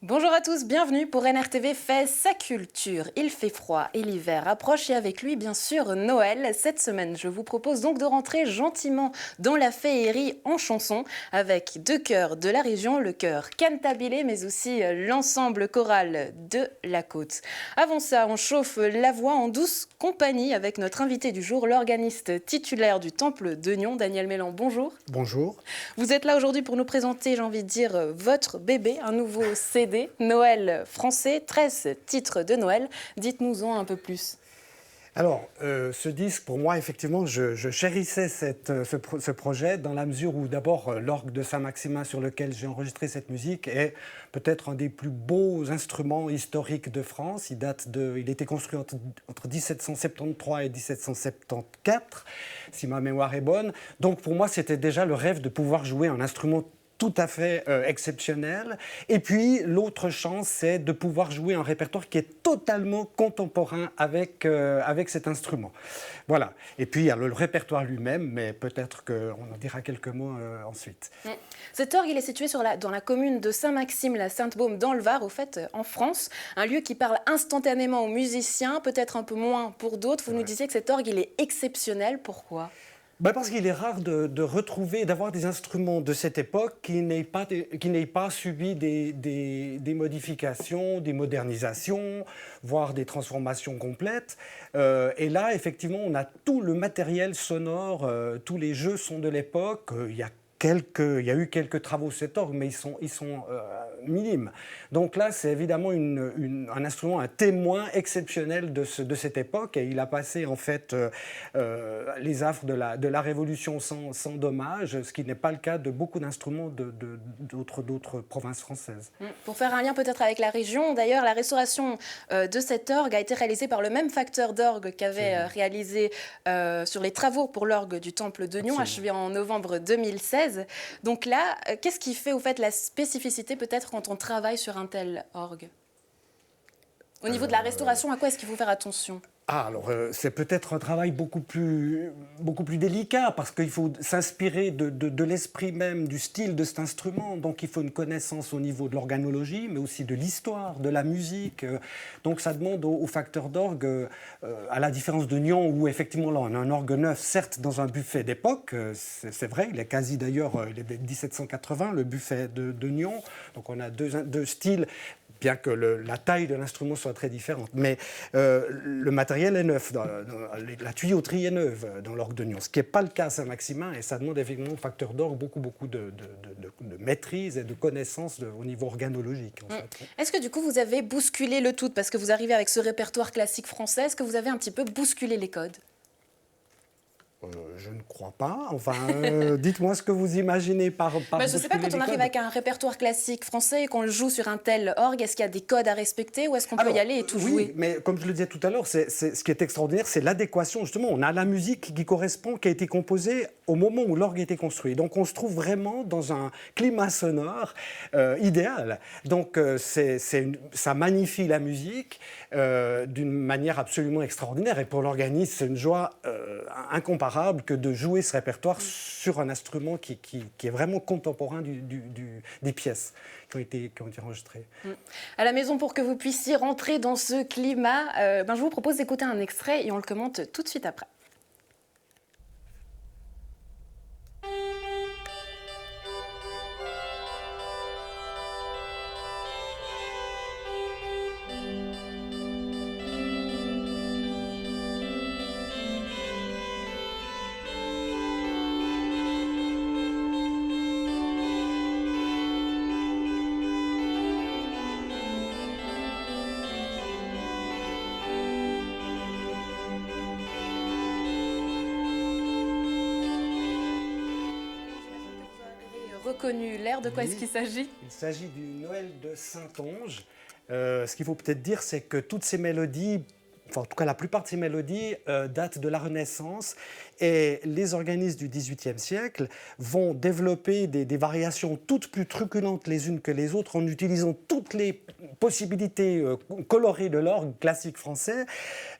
Bonjour à tous, bienvenue pour NRTV fait sa culture. Il fait froid et l'hiver approche et avec lui bien sûr Noël. Cette semaine, je vous propose donc de rentrer gentiment dans la féerie en chanson avec deux chœurs de la région, le chœur Cantabile mais aussi l'ensemble choral de la côte. Avant ça, on chauffe la voix en douce compagnie avec notre invité du jour, l'organiste titulaire du Temple de Nyon, Daniel Mélan. Bonjour. Bonjour. Vous êtes là aujourd'hui pour nous présenter, j'ai envie de dire, votre bébé, un nouveau CD, Noël français, 13 titres de Noël. Dites-nous-en un peu plus. Alors, ce disque, pour moi, effectivement, je chérissais ce projet dans la mesure où, d'abord, l'orgue de Saint-Maximin sur lequel j'ai enregistré cette musique est peut-être un des plus beaux instruments historiques de France. Il était construit entre 1773 et 1774, si ma mémoire est bonne. Donc, pour moi, c'était déjà le rêve de pouvoir jouer un instrument tout à fait exceptionnel. Et puis, l'autre chance, c'est de pouvoir jouer un répertoire qui est totalement contemporain avec cet instrument. Voilà. Et puis, il y a le répertoire lui-même, mais peut-être qu'on en dira quelques mots ensuite. Cet orgue, il est situé dans la commune de Saint-Maxime, la Sainte-Baume, dans le Var, au fait, en France. Un lieu qui parle instantanément aux musiciens, peut-être un peu moins pour d'autres. Vous nous disiez que cet orgue, il est exceptionnel. Pourquoi ? Parce qu'il est rare de retrouver, d'avoir des instruments de cette époque qui n'aient pas subi des modifications, des modernisations, voire des transformations complètes. Et là, effectivement, on a tout le matériel sonore, tous les jeux sont de l'époque. Il y a eu quelques travaux sur cet orgue, mais ils sont minimes. Donc là, c'est évidemment un instrument, un témoin exceptionnel de cette époque. Et il a passé, en fait, les affres de la Révolution sans dommage, ce qui n'est pas le cas de beaucoup d'instruments d'autres provinces françaises. Pour faire un lien peut-être avec la région, d'ailleurs, la restauration de cet orgue a été réalisée par le même facteur d'orgue qu'avait réalisé sur les travaux pour l'orgue du Temple de Nyon, achevé en novembre 2016. Donc là, qu'est-ce qui fait au fait la spécificité peut-être quand on travaille sur un tel orgue ? Au niveau de la restauration, à quoi est-ce qu'il faut faire attention ? Alors, c'est peut-être un travail beaucoup plus délicat parce qu'il faut s'inspirer de l'esprit même, du style de cet instrument. Donc, il faut une connaissance au niveau de l'organologie, mais aussi de l'histoire, de la musique. Donc, ça demande aux facteurs d'orgue, à la différence de Nyon, où effectivement, là, on a un orgue neuf, certes, dans un buffet d'époque. C'est vrai, il est quasi d'ailleurs, il est de 1780, le buffet de Nyon. Donc, on a deux styles, bien que la taille de l'instrument soit très différente. Mais le matériel est neuf, la tuyauterie est neuve dans l'orgue de Nyon, ce qui n'est pas le cas à Saint-Maximin, et ça demande effectivement au facteur d'orgue beaucoup de maîtrise et de connaissance au niveau organologique. En fait. Est-ce que du coup vous avez bousculé le tout, parce que vous arrivez avec ce répertoire classique français, est-ce que vous avez un petit peu bousculé les codes ? Je ne crois pas. Enfin, dites-moi ce que vous imaginez par je ne sais pas, quand on arrive avec un répertoire classique français et qu'on le joue sur un tel orgue, est-ce qu'il y a des codes à respecter ou est-ce qu'on peut y aller et tout jouer ? Oui, mais comme je le disais tout à l'heure, ce qui est extraordinaire, c'est l'adéquation. Justement, on a la musique qui correspond, qui a été composée au moment où l'orgue a été construit. Donc, on se trouve vraiment dans un climat sonore idéal. Donc, ça magnifie la musique d'une manière absolument extraordinaire. Et pour l'organiste, c'est une joie incomparable que de jouer ce répertoire sur un instrument qui est vraiment contemporain des pièces qui ont été enregistrées. À la maison, pour que vous puissiez rentrer dans ce climat, je vous propose d'écouter un extrait et on le commente tout de suite après. Reconnu l'air, de quoi est-ce qu'il s'agit ? Il s'agit du Noël de Saint-Onge. Ce qu'il faut peut-être dire, c'est que toutes ces mélodies enfin en tout cas la plupart de ces mélodies, datent de la Renaissance. Et les organistes du XVIIIe siècle vont développer des variations toutes plus truculentes les unes que les autres en utilisant toutes les possibilités colorées de l'orgue classique français,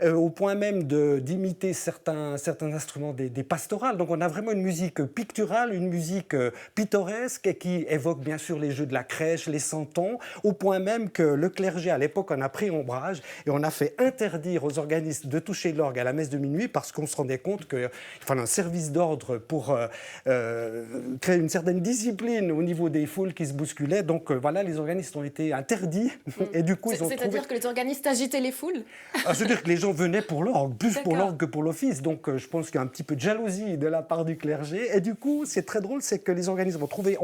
au point même d'imiter certains instruments des pastorales. Donc on a vraiment une musique picturale, une musique pittoresque et qui évoque bien sûr les jeux de la crèche, les santons, au point même que le clergé à l'époque en a pris ombrage et on a fait interdire aux organistes de toucher l'orgue à la messe de minuit parce qu'on se rendait compte qu'il fallait un service d'ordre pour créer une certaine discipline au niveau des foules qui se bousculaient. Donc voilà, les organistes ont été interdits et du coup ils ont trouvé... C'est-à-dire que les organistes agitaient les foules? C'est-à-dire que les gens venaient pour l'orgue, plus pour l'orgue que pour l'office. Donc je pense qu'il y a un petit peu de jalousie de la part du clergé. Et du coup, c'est très drôle, c'est que les organismes vont trouver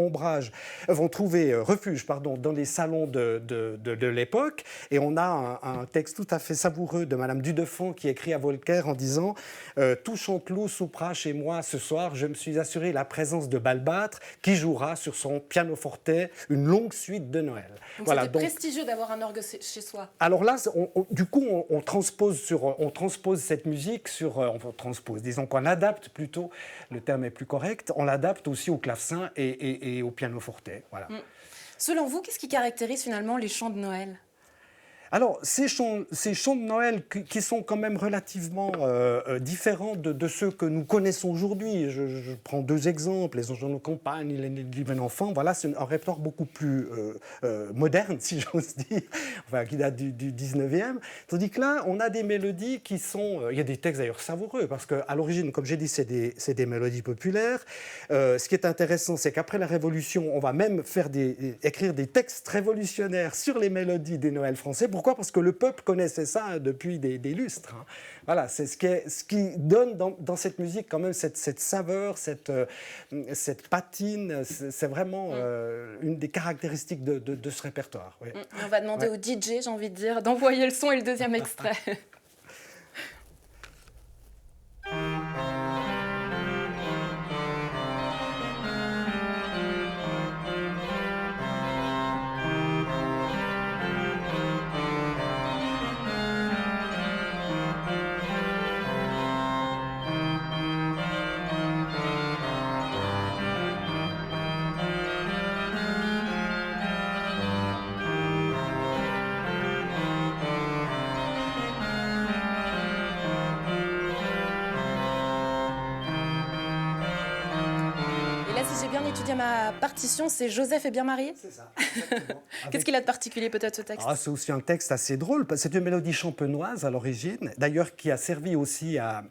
refuge dans les salons de l'époque. Et on a un texte tout à fait savoureux de Madame Dudefant qui écrit à Volcker en disant tout Chanteloup soupera chez moi ce soir, je me suis assuré la présence de Balbâtre qui jouera sur son pianoforte une longue suite de Noël. Donc voilà, c'était prestigieux d'avoir un orgue chez soi. Alors là, du coup, on transpose cette musique disons qu'on adapte plutôt, le terme est plus correct, on l'adapte aussi au clavecin et au pianoforte. Voilà. Selon vous, qu'est-ce qui caractérise finalement les chants de Noël ? Alors, ces chants de Noël qui sont quand même relativement différents de ceux que nous connaissons aujourd'hui. Je prends deux exemples, les Anges de nos campagnes, les Divins Enfants. Voilà, c'est un répertoire beaucoup plus moderne, si j'ose dire, enfin, qui date du 19e. Tandis que là, on a des mélodies qui sont... il y a des textes d'ailleurs savoureux, parce qu'à l'origine, comme j'ai dit, c'est des mélodies populaires. Ce qui est intéressant, c'est qu'après la Révolution, on va même écrire des textes révolutionnaires sur les mélodies des Noëls français. Pourquoi ? Parce que le peuple connaissait ça depuis des lustres. Voilà, c'est ce qui donne dans cette musique quand même cette saveur, cette patine. C'est vraiment une des caractéristiques de ce répertoire. Oui. On va demander au DJ, j'ai envie de dire, d'envoyer le son et le deuxième extrait. Si j'ai bien étudié ma partition, c'est Joseph est bien marié ? C'est ça, exactement. Qu'est-ce qu'il a de particulier peut-être ce texte ? C'est aussi un texte assez drôle. C'est une mélodie champenoise à l'origine, d'ailleurs qui a servi aussi à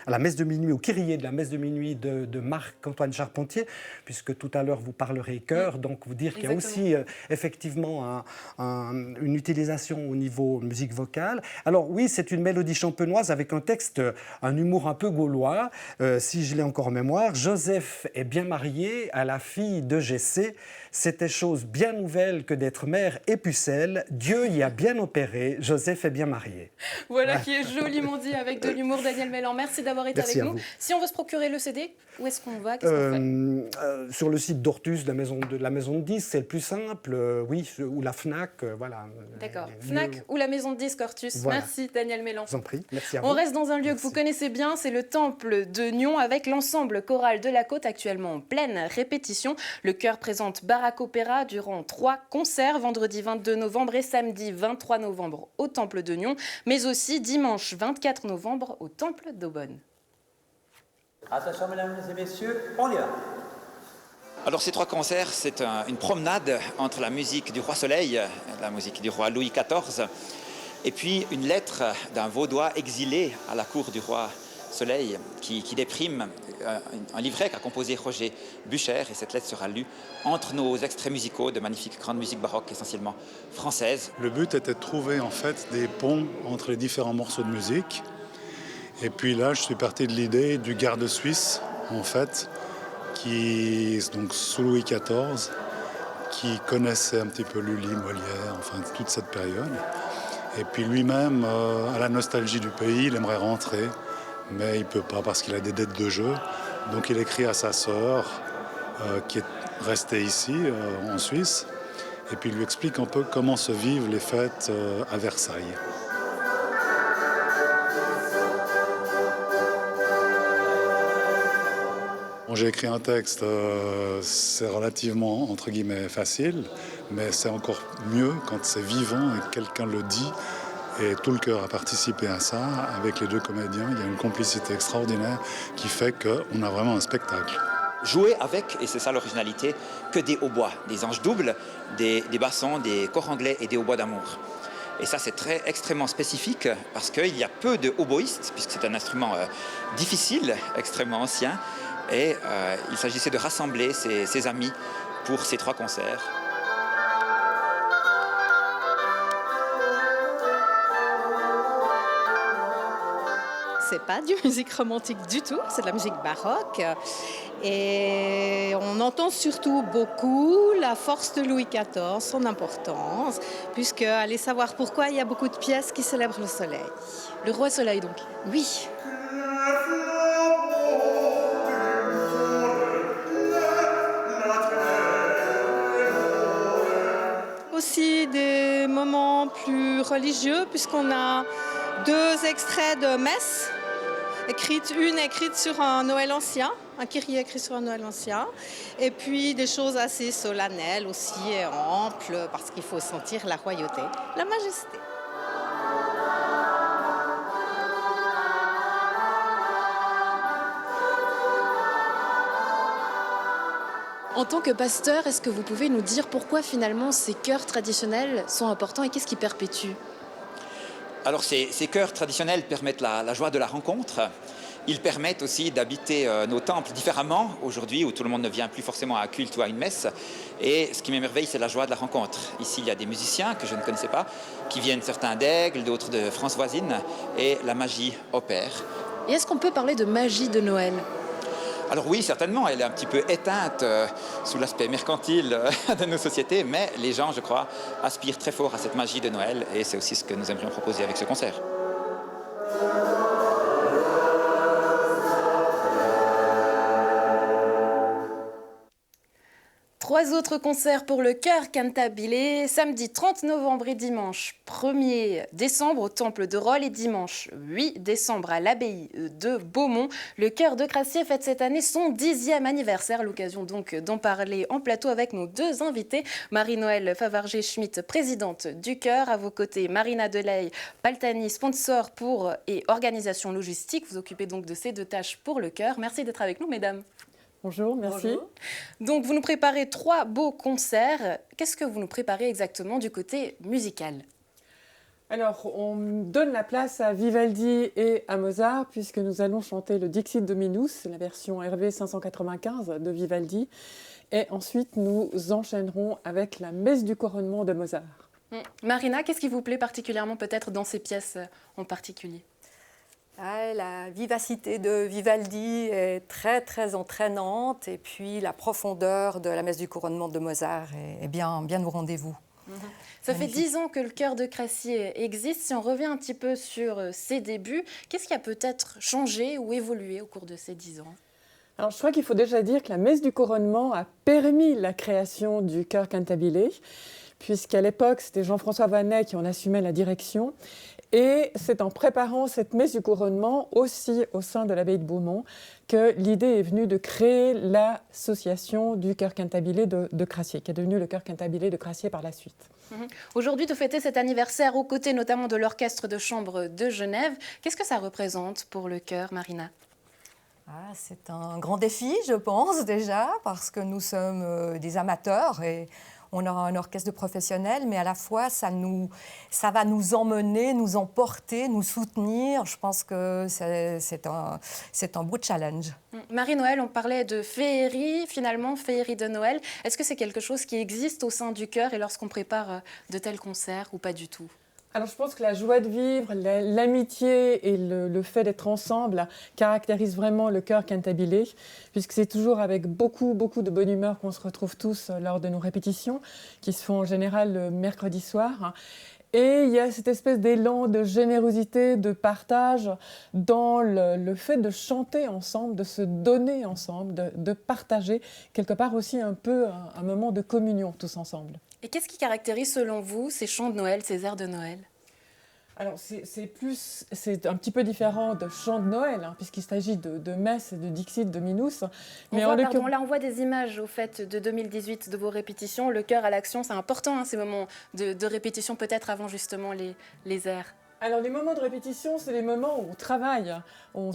la messe de minuit, au kyrié de la messe de minuit de Marc-Antoine Charpentier, puisque tout à l'heure vous parlerez chœur, donc vous dire qu'il y a aussi effectivement une utilisation au niveau musique vocale. Alors oui, c'est une mélodie champenoise avec un texte, un humour un peu gaulois, si je l'ai encore en mémoire. Joseph est bien marié à la fille de Jessé. C'était chose bien nouvelle que d'être mère et pucelle. Dieu y a bien opéré. Joseph est bien marié. Voilà qui est joliment dit avec de l'humour, Daniel Mélan. Merci d'avoir été avec nous. Si on veut se procurer le CD, où est-ce qu'on va ? Qu'est-ce qu'on fait ? Sur le site d'Ortus, de la maison de disques, c'est le plus simple. Oui, ou la Fnac, voilà. D'accord. Fnac ou la maison de disques Ortus. Voilà. Merci Daniel Mélan. Je vous en prie. Merci à vous. On reste dans un lieu que vous connaissez bien, c'est le Temple de Nyon avec l'ensemble choral de la Côte actuellement en pleine répétition. Le chœur présente Baraque Opéra durant 3 concerts, vendredi 22 novembre et samedi 23 novembre au Temple de Nyon, mais aussi dimanche 24 novembre au Temple d'Aubonne. Attention mesdames et messieurs, on y va. Alors ces 3 concerts, c'est une promenade entre la musique du roi Soleil, la musique du roi Louis XIV, et puis une lettre d'un Vaudois exilé à la cour du roi Soleil qui déprime un livret qu'a composé Roger Bucher, et cette lettre sera lue entre nos extraits musicaux de magnifiques grandes musiques baroques essentiellement françaises. Le but était de trouver en fait des ponts entre les différents morceaux de musique, et puis là je suis parti de l'idée du garde suisse en fait, qui donc sous Louis XIV, qui connaissait un petit peu Lully, Molière, enfin toute cette période, et puis lui-même à la nostalgie du pays, il aimerait rentrer, mais il ne peut pas parce qu'il a des dettes de jeu. Donc il écrit à sa sœur qui est restée ici en Suisse, et puis il lui explique un peu comment se vivent les fêtes à Versailles. Bon, j'ai écrit un texte, c'est relativement, entre guillemets, facile, mais c'est encore mieux quand c'est vivant et que quelqu'un le dit. Et tout le chœur a participé à ça. Avec les deux comédiens, il y a une complicité extraordinaire qui fait qu'on a vraiment un spectacle. Jouer avec, et c'est ça l'originalité, que des hautbois, des anges doubles, des bassons, des corps anglais et des hautbois d'amour. Et ça, c'est extrêmement spécifique parce qu'il y a peu de hautboïstes, puisque c'est un instrument difficile, extrêmement ancien. Et il s'agissait de rassembler ses amis pour ces 3 concerts. C'est pas du musique romantique du tout, c'est de la musique baroque. Et on entend surtout beaucoup la force de Louis XIV, son importance, puisque, allez savoir pourquoi, il y a beaucoup de pièces qui célèbrent le soleil. Le roi soleil donc. Oui. Aussi des moments plus religieux, puisqu'on a 2 extraits de messe, une écrite sur un Noël ancien, un kyrie écrit sur un Noël ancien, et puis des choses assez solennelles aussi et amples, parce qu'il faut sentir la royauté, la majesté. En tant que pasteur, est-ce que vous pouvez nous dire pourquoi finalement ces chœurs traditionnels sont importants et qu'est-ce qui perpétue ? Alors ces chœurs traditionnels permettent la joie de la rencontre. Ils permettent aussi d'habiter nos temples différemment aujourd'hui où tout le monde ne vient plus forcément à un culte ou à une messe. Et ce qui m'émerveille, c'est la joie de la rencontre. Ici, il y a des musiciens que je ne connaissais pas, qui viennent certains d'Aigle, d'autres de France voisine, et la magie opère. Et est-ce qu'on peut parler de magie de Noël ? Alors oui, certainement, elle est un petit peu éteinte sous l'aspect mercantile de nos sociétés, mais les gens, je crois, aspirent très fort à cette magie de Noël et c'est aussi ce que nous aimerions proposer avec ce concert. Trois autres concerts pour le chœur cantabile, samedi 30 novembre et dimanche 1er décembre au Temple de Rolles et dimanche 8 décembre à l'abbaye de Beaumont. Le chœur de Crassier fête cette année son 10e anniversaire. L'occasion donc d'en parler en plateau avec nos 2 invités. Marie-Noëlle Favarger-Schmitt, présidente du chœur. À vos côtés, Marina Delay-Paltani, sponsor pour et organisation logistique. Vous occupez donc de ces 2 tâches pour le chœur. Merci d'être avec nous, mesdames. Bonjour, merci. Bonjour. Donc, vous nous préparez 3 beaux concerts. Qu'est-ce que vous nous préparez exactement du côté musical ? Alors, on donne la place à Vivaldi et à Mozart, puisque nous allons chanter le Dixit Dominus, la version RV 595 de Vivaldi. Et ensuite, nous enchaînerons avec la messe du couronnement de Mozart. Marina, qu'est-ce qui vous plaît particulièrement peut-être dans ces pièces en particulier ? La vivacité de Vivaldi est très, très entraînante et puis la profondeur de la messe du couronnement de Mozart est bien au rendez-vous. Ça fait 10 ans que le chœur de Crassier existe. Si on revient un petit peu sur ses débuts, qu'est-ce qui a peut-être changé ou évolué au cours de ces 10 ans ? Alors, je crois qu'il faut déjà dire que la messe du couronnement a permis la création du chœur cantabile, puisqu'à l'époque, c'était Jean-François Vanet qui en assumait la direction. Et c'est en préparant cette messe du couronnement aussi au sein de l'abbaye de Beaumont que l'idée est venue de créer l'association du chœur cantabile de Crassier, qui est devenu le chœur cantabile de Crassier par la suite. Aujourd'hui, de fêter cet anniversaire aux côtés notamment de l'orchestre de chambre de Genève, qu'est-ce que ça représente pour le chœur, Marina ? C'est un grand défi, je pense déjà, parce que nous sommes des amateurs et on aura un orchestre de professionnels, mais à la fois, ça va nous emmener, nous emporter, nous soutenir. Je pense que c'est un beau challenge. Marie-Noëlle, on parlait de féerie, finalement, féerie de Noël. Est-ce que c'est quelque chose qui existe au sein du chœur et lorsqu'on prépare de tels concerts ou pas du tout ? Alors je pense que la joie de vivre, l'amitié et le fait d'être ensemble caractérisent vraiment le chœur cantabile, puisque c'est toujours avec beaucoup de bonne humeur qu'on se retrouve tous lors de nos répétitions, qui se font en général le mercredi soir. Et il y a cette espèce d'élan de générosité, de partage dans le fait de chanter ensemble, de se donner ensemble, de partager quelque part aussi un peu un moment de communion tous ensemble. Et qu'est-ce qui caractérise selon vous ces chants de Noël, ces airs de Noël ? Alors c'est un petit peu différent de chant de Noël, hein, puisqu'il s'agit de messe et de Dixit Dominus. Là on voit des images au fait de 2018 de vos répétitions, le cœur à l'action, c'est important hein, ces moments de répétition peut-être avant justement les airs. Alors les moments de répétition, c'est les moments où on travaille. On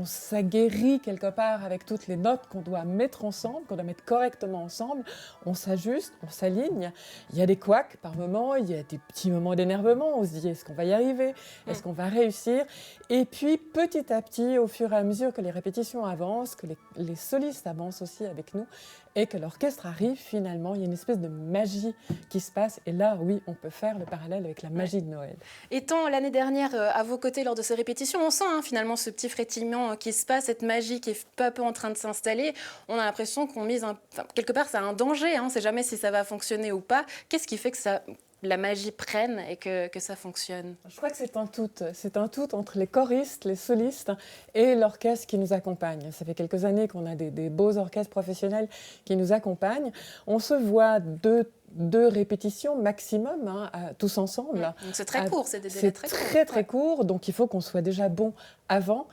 s'aguerrit quelque part avec toutes les notes qu'on doit mettre ensemble, qu'on doit mettre correctement ensemble. On s'ajuste, on s'aligne. Il y a des couacs par moments, il y a des petits moments d'énervement. On se dit, est-ce qu'on va y arriver? Est-ce qu'on va réussir? Et puis petit à petit, au fur et à mesure que les répétitions avancent, que les solistes avancent aussi avec nous, et que l'orchestre arrive, finalement, il y a une espèce de magie qui se passe. Et là, oui, on peut faire le parallèle avec la magie de Noël. Étant l'année dernière à vos côtés lors de ces répétitions, on sent hein, finalement ce petit frétillement qui se passe, cette magie qui est peu à peu en train de s'installer. On a l'impression qu'on mise quelque part, ça a un danger. Hein, on ne sait jamais si ça va fonctionner ou pas. Qu'est-ce qui fait que la magie prenne et que ça fonctionne? Je crois que c'est un tout. C'est un tout entre les choristes, les solistes et l'orchestre qui nous accompagne. Ça fait quelques années qu'on a des beaux orchestres professionnels qui nous accompagnent. On se voit deux répétitions maximum, hein, tous ensemble. Donc c'est très court, c'est des délais très courts. C'est très court, donc il faut qu'on soit déjà bon avant.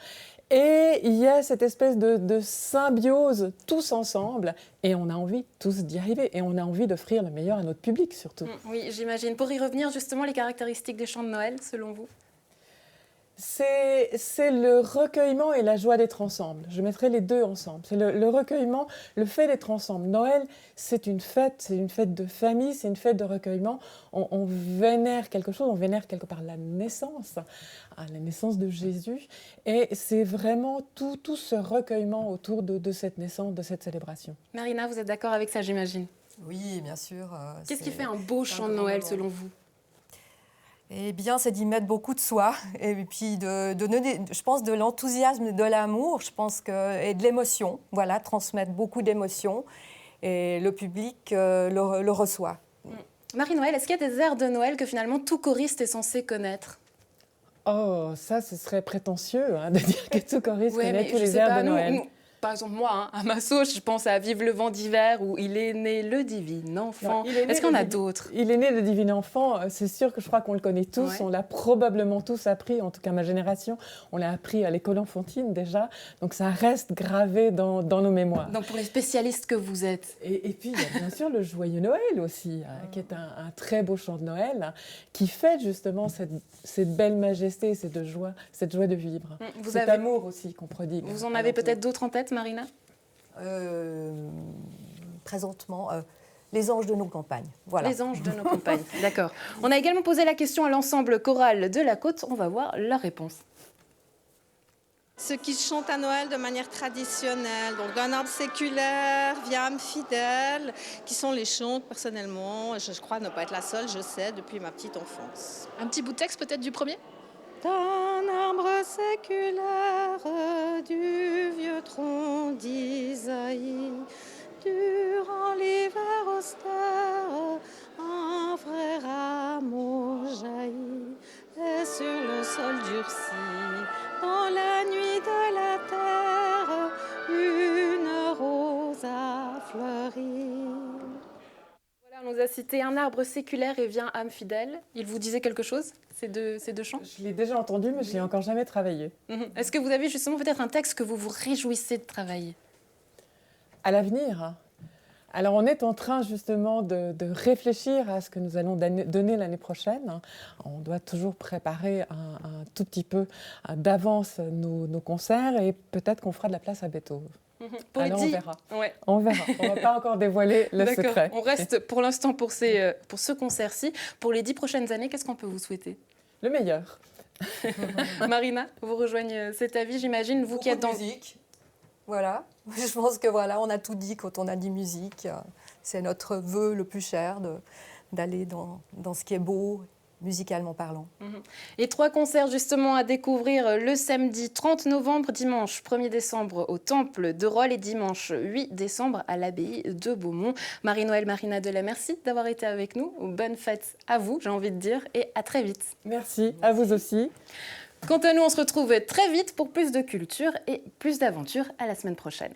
Et il y a cette espèce de symbiose tous ensemble, et on a envie tous d'y arriver, et on a envie d'offrir le meilleur à notre public surtout. Oui, j'imagine. Pour y revenir, justement, les caractéristiques des chants de Noël, selon vous? C'est le recueillement et la joie d'être ensemble. Je mettrai les deux ensemble. C'est le recueillement, le fait d'être ensemble. Noël, c'est une fête de famille, c'est une fête de recueillement. On vénère quelque chose, on vénère quelque part la naissance de Jésus. Et c'est vraiment tout ce recueillement autour de cette naissance, de cette célébration. Marina, vous êtes d'accord avec ça, j'imagine? Oui, bien sûr. Qu'est-ce qui fait un beau chant de Noël, selon vous? Eh bien, c'est d'y mettre beaucoup de soi et puis de donner, je pense, de l'enthousiasme, de l'amour, je pense et de l'émotion. Voilà, transmettre beaucoup d'émotions et le public le reçoit. Marie-Noël, est-ce qu'il y a des airs de Noël que finalement tout choriste est censé connaître? Oh, ça, ce serait prétentieux de dire que tout choriste connaît tous les airs de Noël. Par exemple, moi, à ma sauce, je pense à Vive le vent d'hiver ou Il est né le divin enfant. Est-ce qu'on a d'autres? Il est né le divin enfant, c'est sûr que je crois qu'on le connaît tous. Ouais. On l'a probablement tous appris, en tout cas ma génération. On l'a appris à l'école enfantine déjà. Donc ça reste gravé dans nos mémoires. Donc pour les spécialistes que vous êtes. Et puis il y a bien sûr le Joyeux Noël aussi, qui est un très beau chant de Noël, qui fait justement cette belle majesté, cette joie de vivre. Cet amour aussi qu'on prodigue. Vous en avez peut-être d'autres en tête, Marina? Présentement, les anges de nos campagnes. Voilà. Les anges de nos campagnes, d'accord. On a également posé la question à l'ensemble choral de la Côte. On va voir leur réponse. Ceux qui chantent à Noël de manière traditionnelle, donc d'un arbre séculaire, via âme fidèle, qui sont les chants que personnellement, je crois ne pas être la seule, je sais, depuis ma petite enfance. Un petit bout de texte peut-être du premier? D'un arbre séculaire, du vieux tronc d'Isaïe, durant l'hiver austère, un vrai rameau jaillit, et sur le sol durci, dans la nuit de la terre, une rose a fleuri. On nous a cité un arbre séculaire et vient âme fidèle. Il vous disait quelque chose, ces deux chants? Je l'ai déjà entendu, mais je ne l'ai encore jamais travaillé. Est-ce que vous avez justement peut-être un texte que vous vous réjouissez de travailler? À l'avenir. Alors on est en train justement de réfléchir à ce que nous allons donner l'année prochaine. On doit toujours préparer un tout petit peu d'avance nos concerts et peut-être qu'on fera de la place à Beethoven. Alors on verra. Ouais. On verra. On ne va pas encore dévoiler le secret. On reste pour l'instant pour ce concert-ci. Pour les 10 prochaines années, qu'est-ce qu'on peut vous souhaiter? Le meilleur. Marina, vous rejoignez cet avis, j'imagine, vous qui êtes dans... musique. Voilà. Je pense que voilà, on a tout dit quand on a dit musique. C'est notre vœu le plus cher d'aller dans ce qui est beau, musicalement parlant. Et 3 concerts justement à découvrir le samedi 30 novembre, dimanche 1er décembre au Temple de Rolles et dimanche 8 décembre à l'abbaye de Beaumont. Marie-Noël, Marina Delay, merci d'avoir été avec nous. Bonne fête à vous, j'ai envie de dire, et à très vite. Merci, à vous aussi. Quant à nous, on se retrouve très vite pour plus de culture et plus d'aventures. À la semaine prochaine.